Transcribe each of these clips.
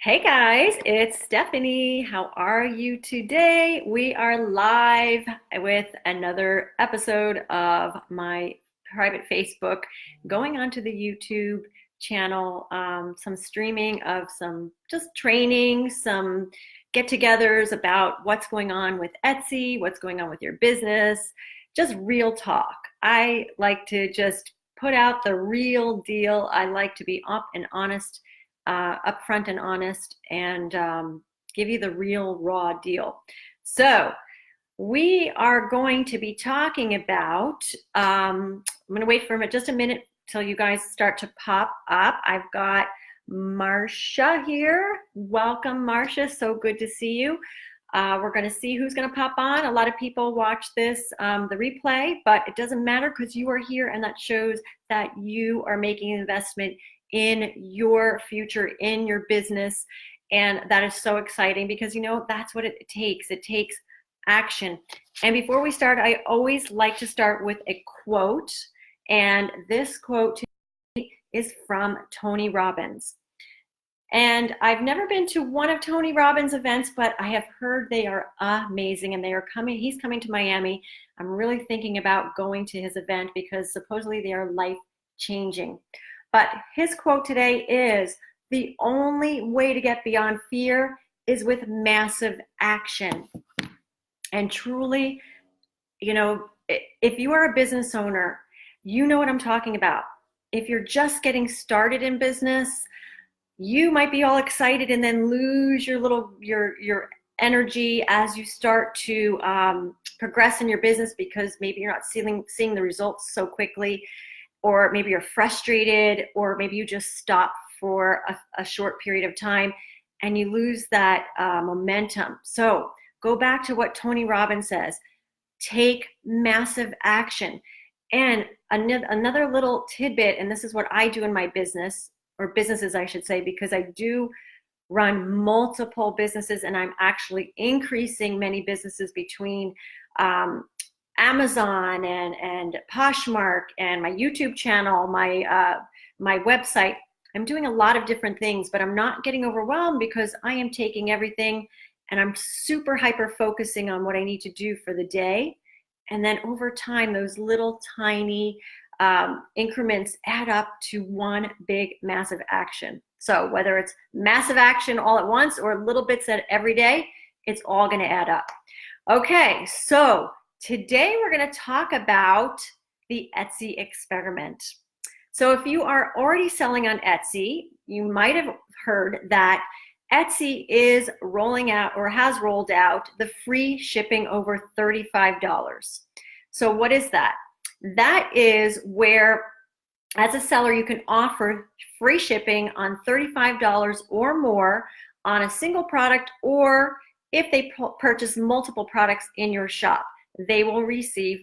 Hey guys, it's Stephanie. How are you today? We are live with another episode of my private Facebook, going onto the YouTube channel, some streaming of some just training, some get-togethers about what's going on with Etsy, what's going on with your business, just real talk. I like to just put out the real deal. I like to be up and honest, upfront and honest, and give you the real raw deal. So we are going to be talking about, I'm going to wait for just a minute till you guys start to pop up. I've got Marcia here. Welcome, Marcia. So good to see you. We're going to see who's going to pop on. A lot of people watch this, the replay, but it doesn't matter because you are here, and that shows that you are making an investment in your future, in your business. And that is so exciting because, that's what it takes. It takes action. And before we start, I always like to start with a quote. And this quote is from Tony Robbins. And I've never been to one of Tony Robbins' events, but I have heard they are amazing, and he's coming to Miami. I'm really thinking about going to his event because supposedly they are life-changing. But his quote today is, "The only way to get beyond fear is with massive action." And truly, if you are a business owner, you know what I'm talking about. If you're just getting started in business, you might be all excited and then lose your energy as you start to progress in your business because maybe you're not seeing the results so quickly, or maybe you're frustrated, or maybe you just stop for a short period of time and you lose that momentum. So go back to what Tony Robbins says: take massive action. And another little tidbit, and this is what I do in my business, or businesses I should say, because I do run multiple businesses, and I'm actually increasing many businesses between Amazon and Poshmark and my YouTube channel, my website. I'm doing a lot of different things, but I'm not getting overwhelmed because I am taking everything and I'm super hyper focusing on what I need to do for the day. And then over time, those little tiny increments add up to one big massive action. So whether it's massive action all at once or little bits every day, it's all going to add up. Okay, so today we're going to talk about the Etsy experiment. So if you are already selling on Etsy, you might have heard that Etsy is rolling out, or has rolled out, the free shipping over $35. So what is that? That is where, as a seller, you can offer free shipping on $35 or more on a single product, or if they purchase multiple products in your shop, they will receive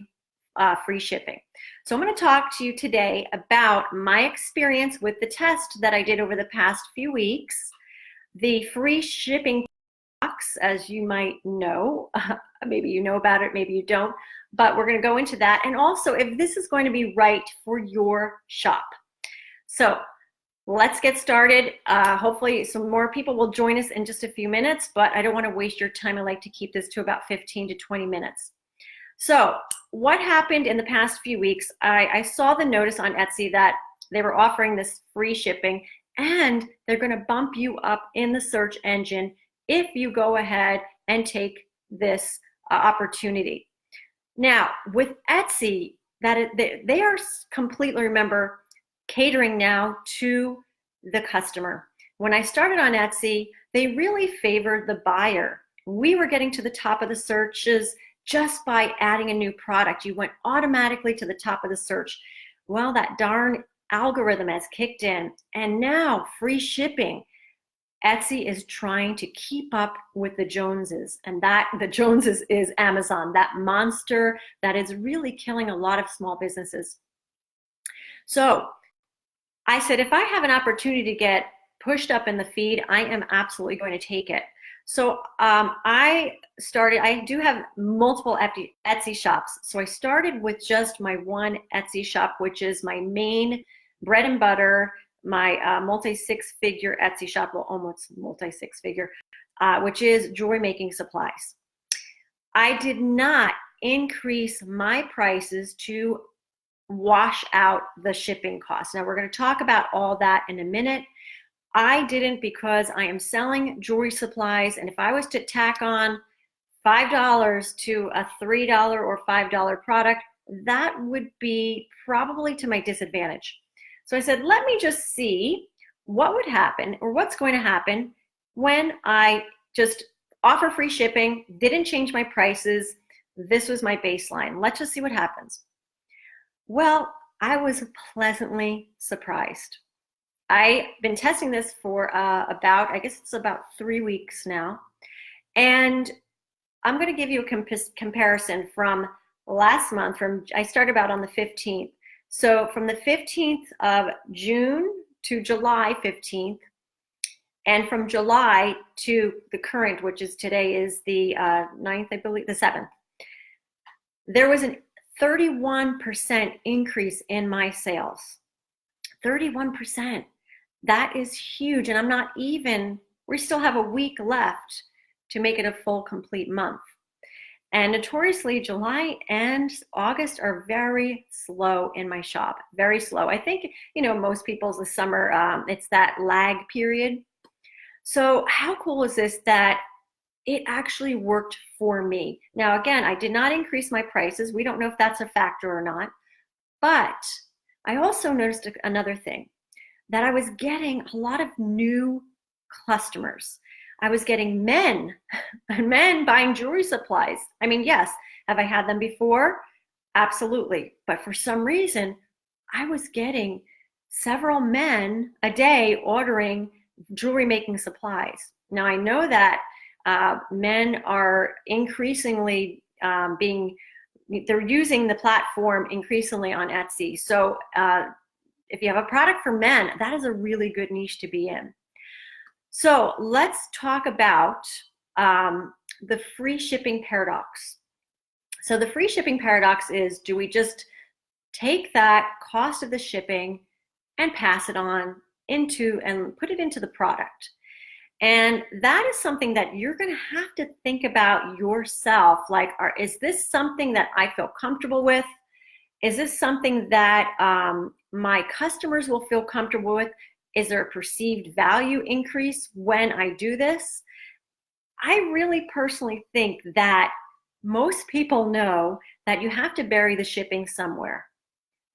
free shipping. So I'm going to talk to you today about my experience with the test that I did over the past few weeks. The free shipping box, as you might know, maybe you know about it, maybe you don't, but we're going to go into that. And also if this is going to be right for your shop. So let's get started. Hopefully some more people will join us in just a few minutes, but I don't want to waste your time. I like to keep this to about 15 to 20 minutes. So what happened in the past few weeks, I saw the notice on Etsy that they were offering this free shipping, and they're going to bump you up in the search engine if you go ahead and take this opportunity. Now, with Etsy, they are completely, remember, catering now to the customer. When I started on Etsy, they really favored the buyer. We were getting to the top of the searches just by adding a new product. You went automatically to the top of the search. Well, that darn algorithm has kicked in, and now free shipping. Etsy is trying to keep up with the Joneses, and the Joneses is Amazon, that monster that is really killing a lot of small businesses. So I said, if I have an opportunity to get pushed up in the feed, I am absolutely going to take it. So I do have multiple Etsy shops. So I started with just my one Etsy shop, which is my main bread and butter my multi-six-figure Etsy shop, well, almost multi-six-figure, which is jewelry making supplies. I did not increase my prices to wash out the shipping costs. Now, we're going to talk about all that in a minute. I didn't, because I am selling jewelry supplies, and if I was to tack on $5 to a $3 or $5 product, that would be probably to my disadvantage. So I said, let me just see what would happen, or what's going to happen, when I just offer free shipping, didn't change my prices. This was my baseline. Let's just see what happens. Well, I was pleasantly surprised. I've been testing this for I guess it's about 3 weeks now. And I'm going to give you a comparison from last month. I started about on the 15th. So from the 15th of June to July 15th, and from July to the current, which is today, is the 9th, I believe, the 7th, there was a 31% increase in my sales. 31%. That is huge. And we still have a week left to make it a full, complete month. And notoriously, July and August are very slow in my shop, very slow. I think, most people's the summer, it's that lag period. So how cool is this that it actually worked for me? Now, again, I did not increase my prices. We don't know if that's a factor or not. But I also noticed another thing, that I was getting a lot of new customers. I was getting men buying jewelry supplies. I mean, yes, have I had them before? Absolutely. But for some reason, I was getting several men a day ordering jewelry making supplies. Now, I know that men are increasingly they're using the platform increasingly on Etsy. So if you have a product for men, that is a really good niche to be in. So let's talk about the free shipping paradox. So the free shipping paradox is, do we just take that cost of the shipping and pass it on and put it into the product? And that is something that you're going to have to think about yourself. Like, is this something that I feel comfortable with? Is this something that my customers will feel comfortable with? Is there a perceived value increase when I do this? I really personally think that most people know that you have to bury the shipping somewhere.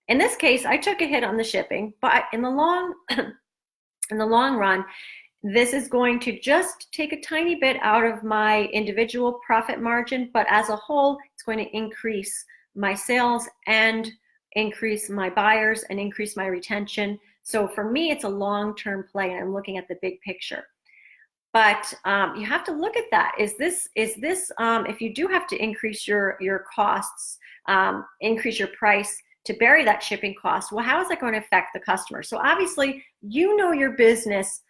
In this case, I took a hit on the shipping, but in the long run, this is going to just take a tiny bit out of my individual profit margin, but as a whole, it's going to increase my sales and increase my buyers and increase my retention. So for me, it's a long-term play, and I'm looking at the big picture. But you have to look at that. Is this if you do have to increase your costs, increase your price to bury that shipping cost, well, how is that going to affect the customer? So obviously, you know your business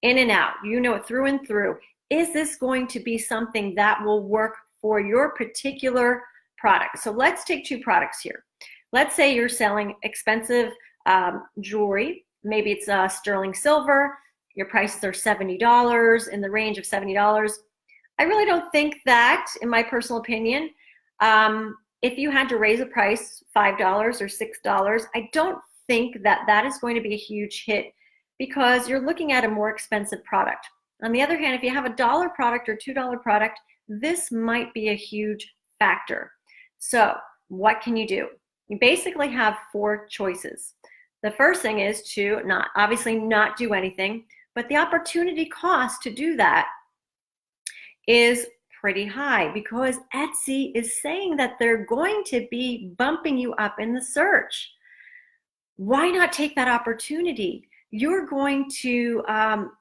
in and out. You know it through and through. Is this going to be something that will work for your particular product? So let's take two products here. Let's say you're selling expensive jewelry. Maybe it's sterling silver. Your prices are $70, in the range of $70. I really don't think that, in my personal opinion, if you had to raise a price $5 or $6, I don't think that that is going to be a huge hit, because you're looking at a more expensive product. On the other hand, if you have a $1 product or $2 product, this might be a huge factor. So what can you do? You basically have four choices. The first thing is to obviously not do anything, but the opportunity cost to do that is pretty high, because Etsy is saying that they're going to be bumping you up in the search. Why not take that opportunity? You're going to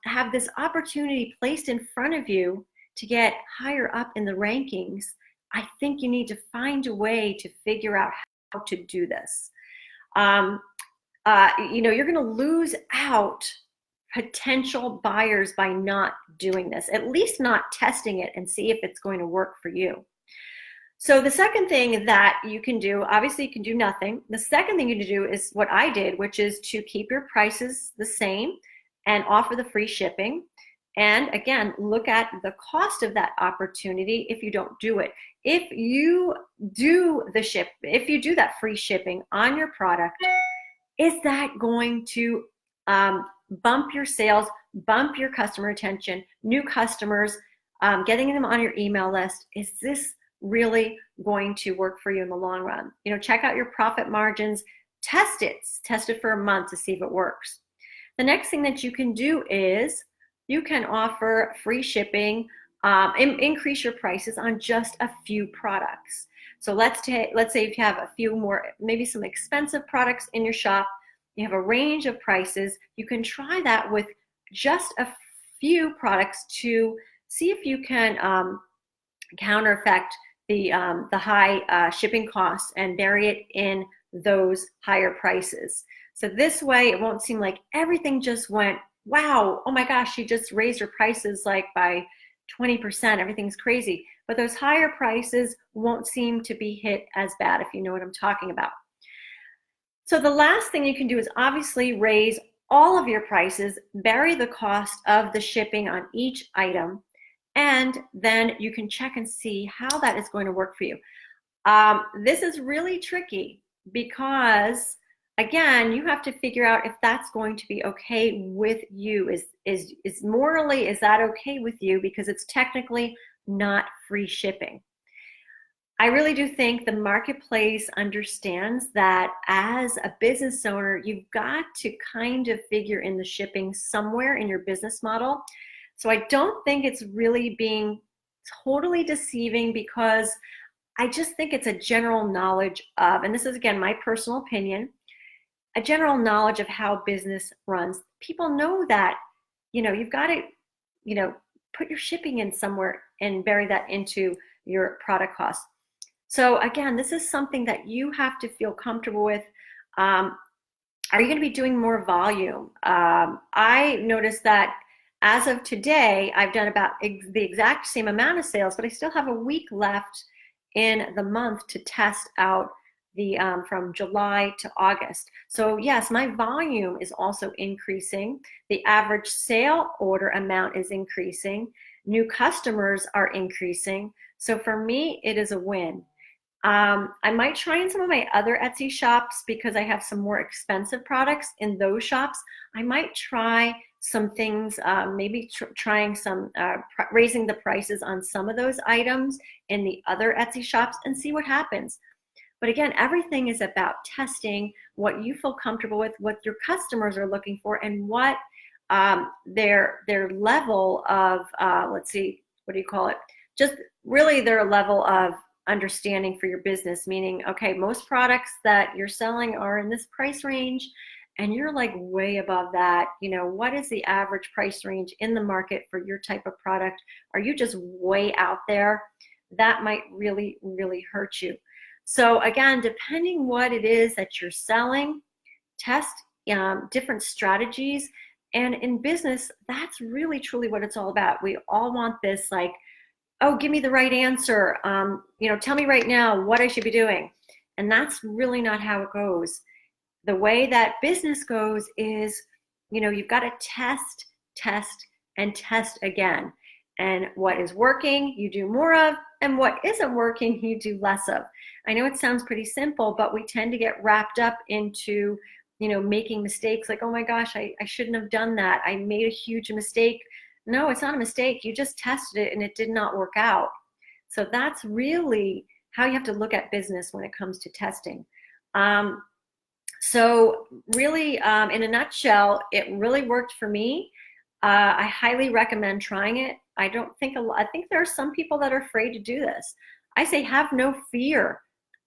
have this opportunity placed in front of you to get higher up in the rankings. I think you need to find a way to figure out how to do this. You're going to lose out potential buyers by not doing this, at least not testing it and see if it's going to work for you. So the second thing that you can do, obviously you can do nothing. The second thing you can do is what I did, which is to keep your prices the same and offer the free shipping. And again, look at the cost of that opportunity if you don't do it. If you do if you do that free shipping on your product, is that going to bump your sales, bump your customer retention, new customers, getting them on your email list? Is this really going to work for you in the long run? Check out your profit margins, test it for a month to see if it works. The next thing that you can do is you can offer free shipping, increase your prices on just a few products. So let's say if you have a few more, maybe some expensive products in your shop, you have a range of prices, you can try that with just a few products to see if you can counter effect the high shipping costs and bury it in those higher prices. So this way it won't seem like everything just went, wow, oh my gosh, she just raised her prices like by 20%, everything's crazy. But those higher prices won't seem to be hit as bad, if you know what I'm talking about. So the last thing you can do is obviously raise all of your prices, bury the cost of the shipping on each item, and then you can check and see how that is going to work for you. This is really tricky because, again, you have to figure out if that's going to be okay with you. Is morally, is that okay with you? Because it's technically not free shipping. I really do think the marketplace understands that as a business owner, you've got to kind of figure in the shipping somewhere in your business model. So I don't think it's really being totally deceiving, because I just think it's a general knowledge of, and this is again my personal opinion, a general knowledge of how business runs. People know that, you've got to, put your shipping in somewhere and bury that into your product costs. So again, this is something that you have to feel comfortable with. Are you going to be doing more volume? I noticed that as of today, I've done about the exact same amount of sales, but I still have a week left in the month to test out the from July to August. So yes, my volume is also increasing. The average sale order amount is increasing. New customers are increasing. So for me, it is a win. I might try in some of my other Etsy shops because I have some more expensive products in those shops. I might try some things, maybe trying some, raising the prices on some of those items in the other Etsy shops and see what happens. But again, everything is about testing what you feel comfortable with, what your customers are looking for, and what their level of, let's see, what do you call it? Just really their level of understanding for your business, meaning, okay, most products that you're selling are in this price range and you're like way above that. What is the average price range in the market for your type of product? Are you just way out there? That might really, really hurt you. So again, depending what it is that you're selling, test different strategies. And in business, that's really, truly what it's all about. We all want this, like, oh, give me the right answer. Tell me right now what I should be doing. And that's really not how it goes. The way that business goes is, you've got to test, and test again. And what is working, you do more of, and what isn't working, you do less of. I know it sounds pretty simple, but we tend to get wrapped up into, making mistakes like, oh my gosh, I shouldn't have done that. I made a huge mistake. No, it's not a mistake. You just tested it and it did not work out. So that's really how you have to look at business when it comes to testing. So really, in a nutshell, it really worked for me. I highly recommend trying it. I think there are some people that are afraid to do this. I say have no fear.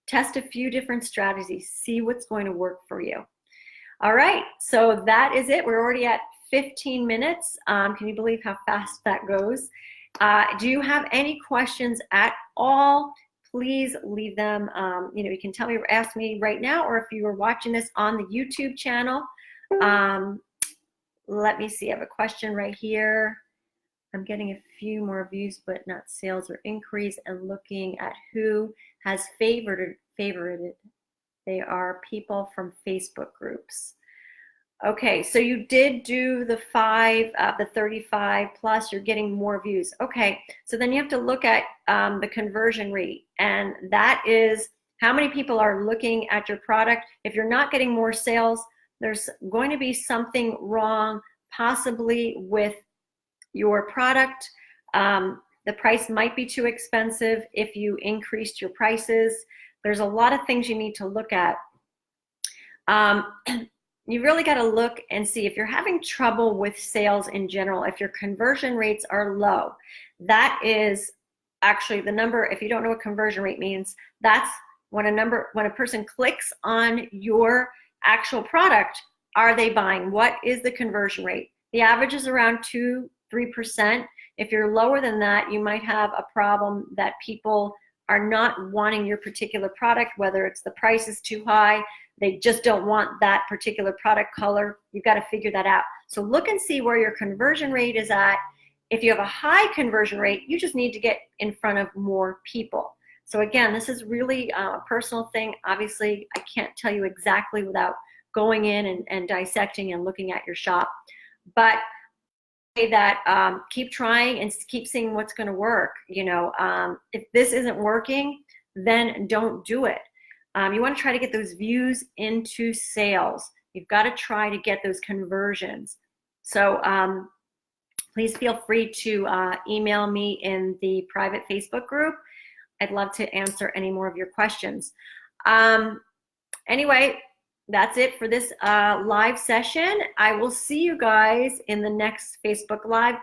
Test a few different strategies. See what's going to work for you. All right, so that is it. We're already at 15 minutes. Can you believe how fast that goes? Do you have any questions at all? Please leave them. You can tell me or ask me right now, or if you are watching this on the YouTube channel. Let me see. I have a question right here. I'm getting a few more views, but not sales or increase, and looking at who has favorited. They are people from Facebook groups. Okay, so you did do the 35 plus, you're getting more views. Okay, so then you have to look at the conversion rate, and that is how many people are looking at your product. If you're not getting more sales, there's going to be something wrong, possibly with your product. The price might be too expensive if you increased your prices. There's a lot of things you need to look at. You really got to look and see if you're having trouble with sales in general, if your conversion rates are low. That is actually the number. If you don't know what conversion rate means, that's when a person clicks on your actual product, are they buying? What is the conversion rate? The average is around 2-3%. If you're lower than that, you might have a problem that people are not wanting your particular product, whether it's the price is too high, they just don't want that particular product color. You've got to figure that out. So look and see where your conversion rate is at. If you have a high conversion rate, you just need to get in front of more people. So again, this is really a personal thing. Obviously, I can't tell you exactly without going in and dissecting and looking at your shop. But that keep trying and keep seeing what's going to work. If this isn't working, then don't do it. You want to try to get those views into sales. You've got to try to get those conversions. So please feel free to email me in the private Facebook group. I'd love to answer any more of your questions. Anyway, that's it for this live session. I will see you guys in the next Facebook Live.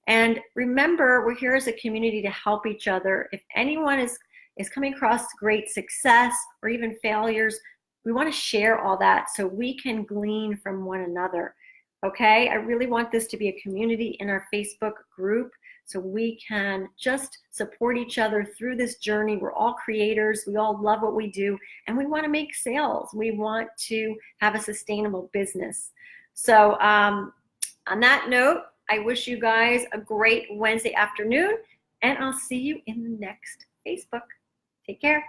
And remember, we're here as a community to help each other. If anyone is coming across great success or even failures, we want to share all that so we can glean from one another. Okay? I really want this to be a community in our Facebook group so we can just support each other through this journey. We're all creators. We all love what we do, and we want to make sales. We want to have a sustainable business. So on that note, I wish you guys a great Wednesday afternoon, and I'll see you in the next Facebook. Take care.